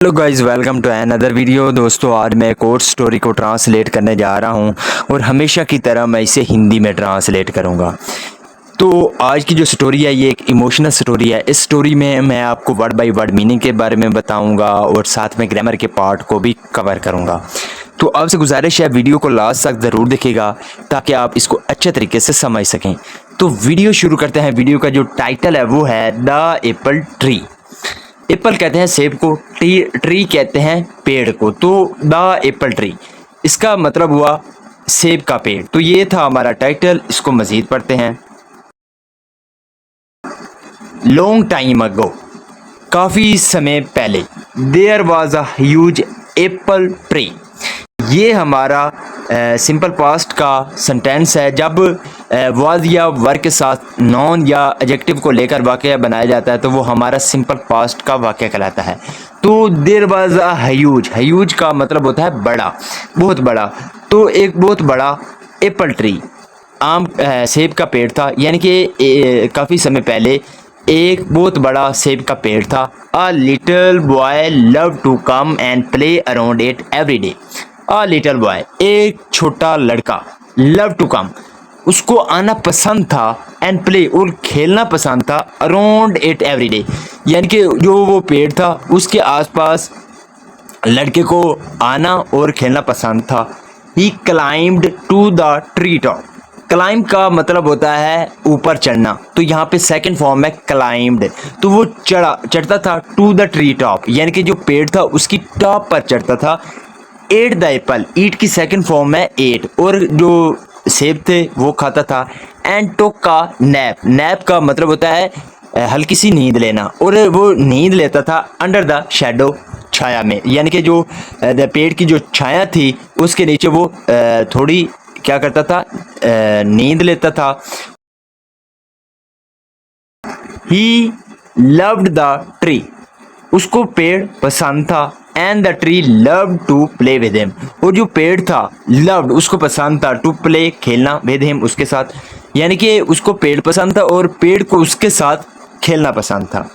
Hello guys, welcome to another video. दोस्तों, आज मैं एक और स्टोरी को ट्रांसलेट करने जा रहा हूं और हमेशा की तरह मैं इसे हिंदी में ट्रांसलेट करूंगा। तो आज की जो स्टोरी है ये एक इमोशनल स्टोरी है। इस स्टोरी में मैं आपको वर्ड बाय वर्ड मीनिंग के बारे में बताऊंगा और साथ में ग्रामर के पार्ट को भी कवर करूंगा। तो आपसे गुजारिश है वीडियो को लास्ट तक ज़रूर देखिएगा ताकि आप इसको अच्छे तरीके से समझ सकें। तो वीडियो शुरू करते हैं। वीडियो का जो टाइटल है वो है द एप्पल ट्री। एप्पल कहते हैं सेब को, ट्री कहते हैं पेड़ को। तो द एप्पल ट्री इसका मतलब हुआ सेब का पेड़। तो ये था हमारा टाइटल। इसको मजीद पढ़ते हैं। लॉन्ग टाइम अगो, काफ़ी समय पहले, there was a huge apple tree. ये हमारा सिंपल पास्ट का सेंटेंस है। जब वाज या वर्क के साथ नॉन या एडजेक्टिव को लेकर वाक़या बनाया जाता है तो वो हमारा सिंपल पास्ट का वाक़या कहलाता है। तो there was a huge, huge का मतलब होता है बड़ा, बहुत बड़ा। तो एक बहुत बड़ा एप्पल ट्री, आम सेब का पेड़ था। यानी कि काफ़ी समय पहले एक बहुत बड़ा सेब का पेड़ था। A little boy love to come and play around it every day. A little boy, एक छोटा लड़का, लव टू कम, उसको आना पसंद था, एंड प्ले और खेलना पसंद था, अराउंड इट एवरी डे, यानी कि जो वो पेड़ था उसके आसपास लड़के को आना और खेलना पसंद था। He climbed to the tree top. Climb का मतलब होता है ऊपर चढ़ना। तो यहाँ पे सेकंड फॉर्म है क्लाइम्ड। तो वो चढ़ता था टू द ट्री टॉप, यानी कि जो पेड़ था उसकी टॉप पर चढ़ता था। एट द एप्पल, ईट की सेकंड फॉर्म है एट, और जो सेब थे वो खाता था। एंड टोक का नैप, नैप का मतलब होता है हल्की सी नींद लेना, और वो नींद लेता था अंडर द शेडो, छाया में, यानी कि जो पेड़ की जो छाया थी उसके नीचे वो थोड़ी क्या करता था, नींद लेता था। ही लव्ड द ट्री, उसको पेड़ पसंद था। And the tree love to play with him, और जो पेड़ था लव्ड, उसको पसंद था, टू प्ले खेलना, विद हिम उसके साथ, यानी कि उसको पेड़ पसंद था और पेड़ को उसके साथ खेलना पसंद था।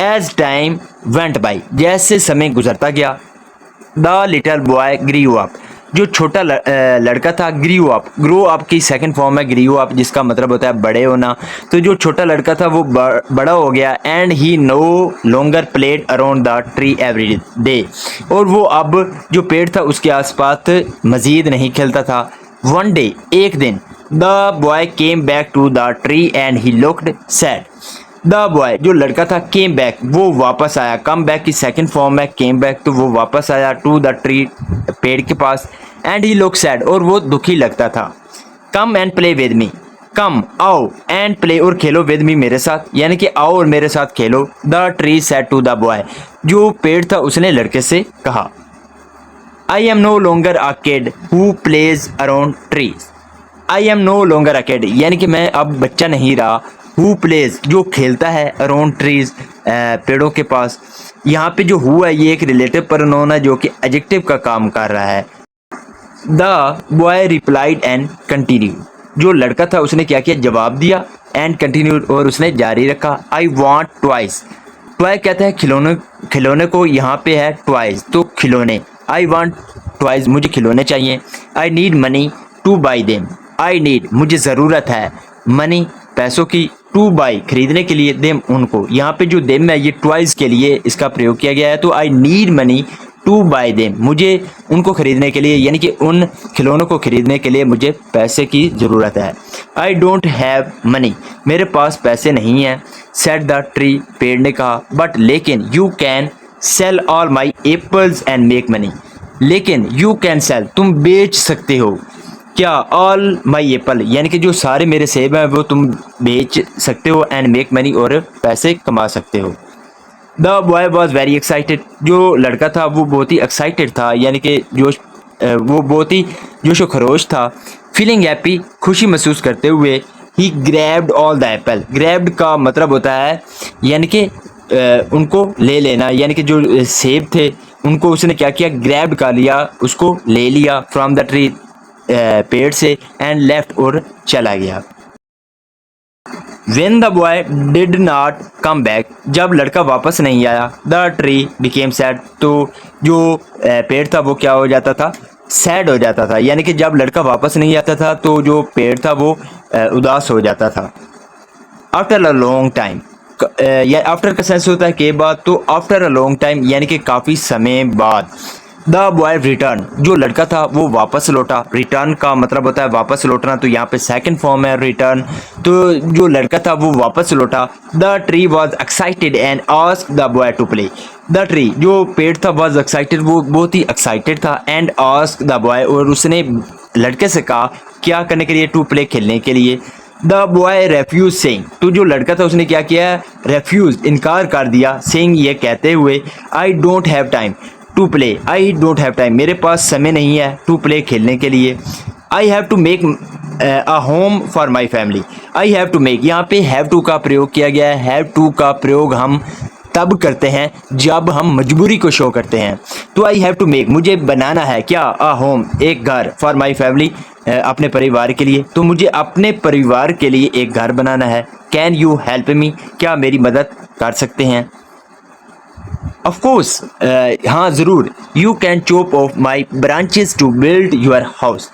एज टाइम वेंट बाई, जैसे समय गुजरता गया, the little boy grew up, जो छोटा लड़का था, ग्रीव अप, ग्रो अप की सेकंड फॉर्म है ग्रीव अप, जिसका मतलब होता है बड़े होना। तो जो छोटा लड़का था वो बड़ा हो गया। And he no longer played around the tree every day, और वो अब जो पेड़ था उसके आसपास मजीद नहीं खेलता था। वन डे, एक दिन, the boy came back to the tree and he looked sad. The boy, जो लड़का था, केम बैक, वो वापस आया। कम बैक की सेकंड फॉर्म है केम बैक, तो वो वापस आया टू द ट्री, पेड़ के पास। एंड ही लुक सैड, और वो दुखी लगता था। Come and play with me, come आओ, एंड प्ले और खेलो, विद मी मेरे साथ, यानी कि आओ और मेरे साथ खेलो। The tree said to the boy, जो पेड़ था उसने लड़के से कहा। I am no longer a kid who plays around trees. I am no longer a kid, यानी कि मैं अब बच्चा नहीं रहा। हु प्लेज, जो खेलता है, अराउंड ट्रीज, पेड़ों के पास। यहाँ पे जो हु है ये एक रिलेटिव प्रोनाउन है जो कि एडजेक्टिव का काम कर रहा है। The boy replied and continue, जो लड़का था उसने क्या किया, जवाब दिया। एंड कंटिन्यूड, और उसने जारी रखा। आई वॉन्ट ट्वाइस, टॉय कहते हैं खिलौने, खिलौने को, यहाँ पे है ट्वाइस, तो खिलौने। आई वॉन्ट ट्वाइस, मुझे खिलौने चाहिए। I need money two by them, I need, मुझे ज़रूरत है, मनी, पैसों की, टू बाई, खरीदने के लिए, देम, उनको। यहाँ पे जो देम है ये ट्वाइस के लिए इसका प्रयोग किया गया है। तो I need money two by them, मुझे उनको खरीदने के लिए, यानी कि उन खिलौनों को खरीदने के लिए मुझे पैसे की ज़रूरत है। आई डोंट हैव मनी, मेरे पास पैसे नहीं हैं। सेड द ट्री, पेड़ ने कहा। बट, लेकिन, you can sell all my apples and make money, लेकिन यू कैन सेल, तुम बेच सकते हो क्या, ऑल माई एप्पल, यानी कि जो सारे मेरे सेब हैं वो तुम बेच सकते हो, एंड मेक मनी, और पैसे कमा सकते हो। The boy was very excited, जो लड़का था वो बहुत ही एक्साइटेड था, यानी कि वो बहुत ही जोशो खरोश था। फीलिंग हैप्पी, खुशी महसूस करते हुए। He grabbed all the apple, grabbed का मतलब होता है यानी कि उनको ले लेना, यानी कि जो सेब थे उनको उसने क्या किया, ग्रैब्ड कर लिया, उसको ले लिया फ्रॉम द ट्री, पेड़ से। एंड लेफ्ट, और चला गया। When the boy did not come back, जब लड़का वापस नहीं आया, the tree became sad, तो जो पेड़ था वो क्या हो जाता था, सैड हो जाता था। यानी कि जब लड़का वापस नहीं आता था तो जो पेड़ था वो उदास हो जाता था। आफ्टर अ लॉन्ग टाइम, या आफ्टर का सेंस होता है के बाद, तो आफ्टर अ लॉन्ग टाइम यानी कि काफ़ी समय बाद। द बॉय रिटर्न, जो लड़का था वो वापस लौटा। रिटर्न का मतलब होता है वापस लौटना, तो यहाँ पे सेकंड फॉर्म है रिटर्न। तो जो लड़का था वो वापस लौटा। The tree was excited and asked the boy to play. The tree, जो पेड़ था, वॉज एक्साइटेड, वो बहुत ही एक्साइटेड था। एंड आस्क्ड द बॉय, और उसने लड़के से कहा क्या करने के लिए, टू प्ले, खेलने के लिए। द बॉय रेफ्यूज सेइंग, तो जो लड़का था उसने क्या किया, रेफ्यूज, इनकार कर दिया। सेइंग, ये कहते हुए, I don't have time to play, I don't have time, मेरे पास समय नहीं है टू प्ले, खेलने के लिए। I have to make a home for my family. I have to make, यहाँ पे हैव टू का प्रयोग किया गया है। हैव टू का प्रयोग हम तब करते हैं जब हम मजबूरी को शो करते हैं। तो आई हैव टू मेक, मुझे बनाना है क्या, अ होम, एक घर, फॉर माई फैमिली, अपने परिवार के लिए। तो मुझे अपने परिवार के लिए एक घर बनाना है। कैन यू हेल्प मी, क्या मेरी मदद कर सकते हैं। ऑफ कोर्स, हाँ ज़रूर। You can chop off my branches to build your house.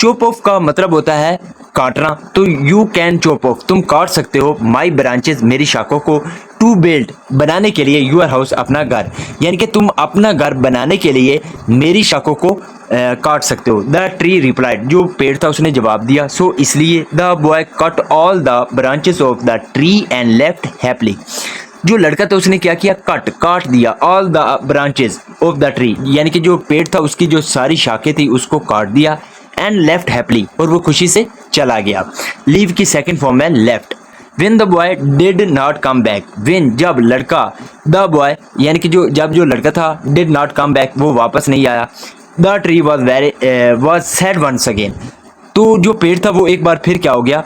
Chop off का मतलब होता है काटना, तो यू कैन चॉप ऑफ, तुम काट सकते हो, माई ब्रांचेस, मेरी शाखों को, टू बिल्ड, बनाने के लिए, योर हाउस, अपना घर। यानी कि तुम अपना घर बनाने के लिए मेरी शाखों को काट सकते हो। द ट्री रिप्लाइड, जो पेड़ था उसने जवाब दिया। सो इसलिए the boy cut all the branches of the tree and left happily. जो लड़का था उसने क्या किया, काट दिया, all the branches of the tree, यानी कि जो पेड़ था उसकी जो सारी शाखें थी उसको काट दिया। एंड लेफ्ट हैप्पीली, और वो खुशी से चला गया। लीव की सेकंड फॉर्म है left. When the boy did not come back, when, जब लड़का, the boy यानी कि जब जो लड़का था, did not come back, वो वापस नहीं आया। The tree was sad once again, तो जो पेड़ था वो एक बार फिर क्या हो गया,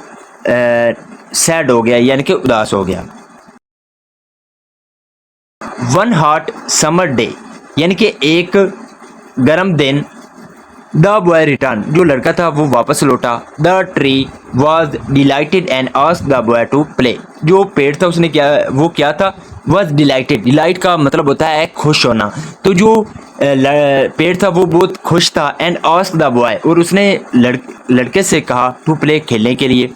सैड हो गया, यानी कि उदास हो गया। वन हॉट समर डे, यानी कि एक गर्म दिन। द बॉय रिटर्न, जो लड़का था वो वापस लौटा। The tree was delighted and asked the boy to play, जो पेड़ था उसने क्या था, वॉज डिलाइटेड। डिलाइट का मतलब होता है खुश होना, तो जो पेड़ था वो बहुत खुश था। एंड आस्क्ड द बॉय, और उसने लड़के से कहा टू प्ले, खेलने के लिए।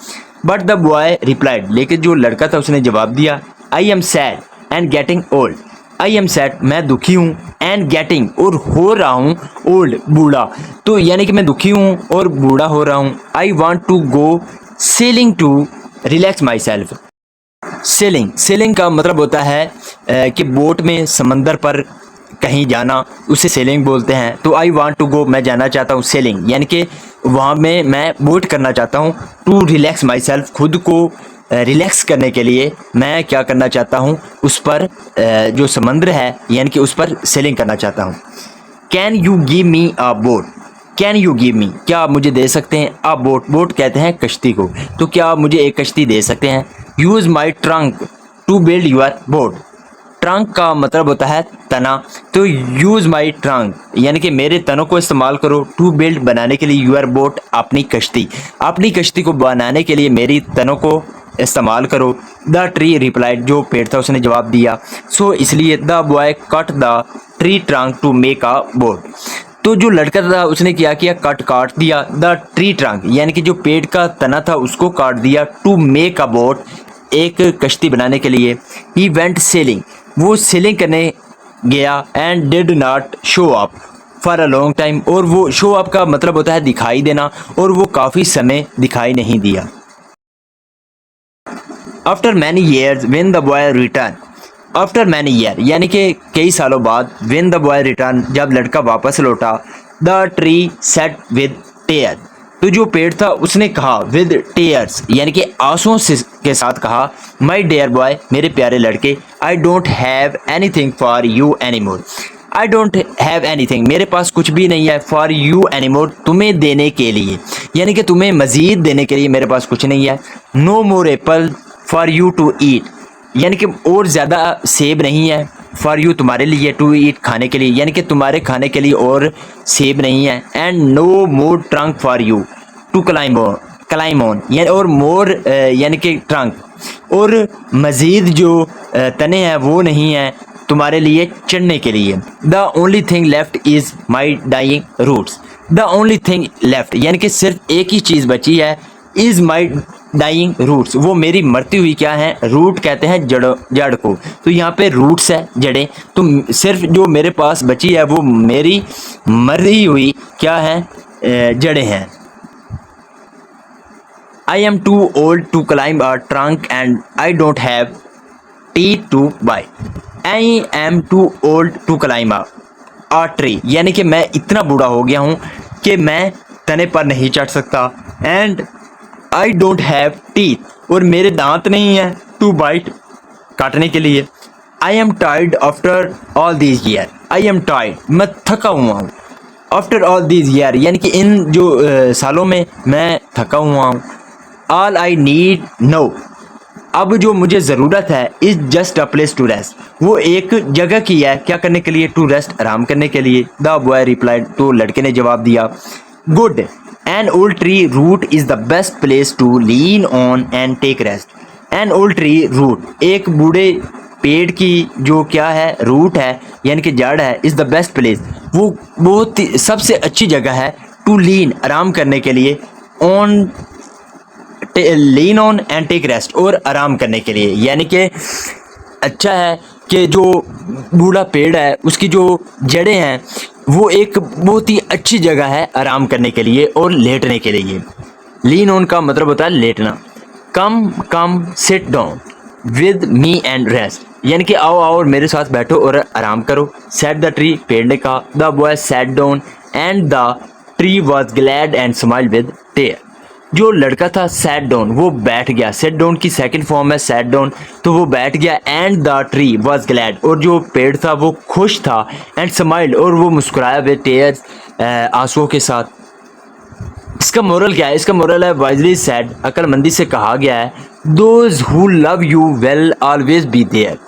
बट द बॉय रिप्लाइड, लेकिन जो लड़का था उसने जवाब दिया, I am sad and getting old. I am sad, मैं दुखी हूँ, एंड गेटिंग, और हो रहा हूँ, ओल्ड, बूढ़ा, तो यानी कि मैं दुखी हूँ और बूढ़ा हो रहा हूँ। I want to go sailing to relax my self. Sailing का मतलब होता है कि बोट में समंदर पर कहीं जाना, उसे सेलिंग बोलते हैं। तो आई वॉन्ट टू गो, मैं जाना चाहता हूँ, सेलिंग, यानी कि वहाँ में मैं बोट करना चाहता हूँ। टू रिलैक्स माई सेल्फ, खुद को रिलैक्स करने के लिए मैं क्या करना चाहता हूँ, उस पर जो समंदर है यानी कि उस पर सेलिंग करना चाहता हूँ। Can you give me a boat, can you give me, क्या आप मुझे दे सकते हैं, अ बोट, बोट कहते हैं कश्ती को, तो क्या आप मुझे एक कश्ती दे सकते हैं। Use my trunk to build your boat. Trunk का मतलब होता है तना, तो यूज़ माई ट्रंक यानी कि मेरे तनों को इस्तेमाल करो, टू बिल्ड, बनाने के लिए, योर बोट, अपनी कश्ती, अपनी कश्ती को बनाने के लिए मेरी तनों को इस्तेमाल करो। द ट्री रिप्लाइड, जो पेड़ था उसने जवाब दिया। सो इसलिए the boy cut the tree trunk to make a boat, तो जो लड़का था उसने क्या किया, काट दिया द ट्री ट्रंक, यानी कि जो पेड़ का तना था उसको काट दिया, टू मेक अ बोट, एक कश्ती बनाने के लिए। ही वेंट सेलिंग, वो सेलिंग करने गया। And did not show up for a long time, और वो शो अप का मतलब होता है दिखाई देना, और वो काफ़ी समय दिखाई नहीं दिया। After many years when the boy return, after many year यानी कि कई सालों बाद, व्हेन द बॉय रिटर्न, जब लड़का वापस लौटा। द ट्री सेट विद टेयर, तो जो पेड़ था उसने कहा, विद टेयर्स यानी कि आंसुओं के साथ कहा, माई डियर बॉय, मेरे प्यारे लड़के, आई don't have anything for you anymore. I don't have anything, मेरे पास कुछ भी नहीं है, फॉर यू एनीमोर, तुम्हें देने के लिए, यानी कि तुम्हें मज़ीद देने के लिए मेरे पास कुछ नहीं है। No more apple for you to eat, यानी कि और ज़्यादा सेब नहीं है, फॉर यू, तुम्हारे लिए, टू ईट, खाने के लिए, यानी कि तुम्हारे खाने के लिए और सेब नहीं है। And no more trunk for you to climb on, यानी और मोर यानी कि ट्रंक, और मज़ीद जो तने हैं वो नहीं हैं तुम्हारे लिए चढ़ने के लिए। The only thing left is my dying roots. The only thing left यानी कि सिर्फ एक ही चीज़ बची है, इज़ माई डाइंग रूट्स, वो मेरी मरती हुई क्या है, रूट कहते हैं जड़ को, तो यहाँ पे रूट्स है जड़ें, तो सिर्फ जो मेरे पास बची है वो मेरी मरी हुई क्या है, जड़ें हैं। I am too old to climb a trunk and I don't have teeth to bite. I am too old to climb a tree, यानी कि मैं इतना बूढ़ा हो गया हूँ कि मैं तने पर नहीं चढ़ सकता। And I don't have teeth, और मेरे दांत नहीं हैं टू बाइट, काटने के लिए। I am tired after all these year, I am tired, मैं थका हुआ हूँ। आफ्टर ऑल दीज ईयर यानी कि इन जो सालों में मैं थका हुआ हूँ। ऑल आई नीड नो, अब जो मुझे ज़रूरत है, is just a place to rest, वो एक जगह की है क्या करने के लिए, टू रेस्ट, आराम करने के लिए। द बॉय रिप्लाइड, तो लड़के ने जवाब दिया, good, an old tree root is the best place to lean on and take rest. An old tree root, एक बूढ़े पेड़ की जो क्या है, रूट है यानी कि जड़ है, इज़ द बेस्ट प्लेस, वो बहुत सबसे अच्छी जगह है, टू लीन, आराम करने के लिए, on lean on and take rest, और आराम करने के लिए। यानी कि अच्छा है कि जो बूढ़ा पेड़ है उसकी जो जड़ें हैं वो एक बहुत ही अच्छी जगह है आराम करने के लिए और लेटने के लिए। लीन ऑन का मतलब होता है लेटना। Come come sit down with me and rest, यानी कि आओ आओ और मेरे साथ बैठो और आराम करो। सेट द ट्री, पेड़ ने कहा। The boy sat down and the tree was glad and smile with tear, जो लड़का था सैट डाउन, वो बैठ गया। सेट डाउन की सेकंड फॉर्म है सैट डाउन, तो वो बैठ गया। And the tree was glad, और जो पेड़ था वो खुश था। एंड स्माइल्ड, और वो मुस्कुराया विद टेयर्स, आंसुओं के साथ। इसका मोरल क्या है? इसका मोरल है वाइजली सेड, अक्लमंदी से कहा गया है, those who love you will always be there.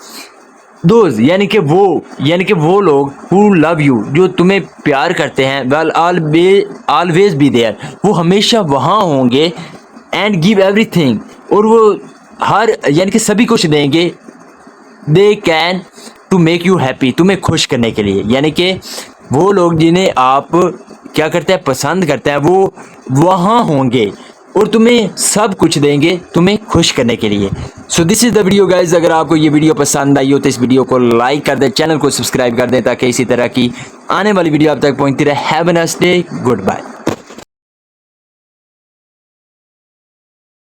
Those यानी कि वो लोग, हु लव यू, जो तुम्हें प्यार करते हैं, वेल ऑलवेज बी देयर, वो हमेशा वहाँ होंगे। एंड गिव एवरीथिंग, और वो हर यानी कि सभी कुछ देंगे। They can to make you happy, तुम्हें खुश करने के लिए। यानी कि वो लोग जिन्हें आप क्या करते हैं, पसंद करते हैं, वो वहाँ होंगे और तुम्हें सब कुछ देंगे तुम्हें खुश करने के लिए। So this is the video guys. अगर आपको ये वीडियो पसंद आई हो तो इस वीडियो को लाइक कर दें, चैनल को सब्सक्राइब कर दें ताकि इसी तरह की आने वाली वीडियो आप तक पहुंचती रहे। Have a nice day, good bye.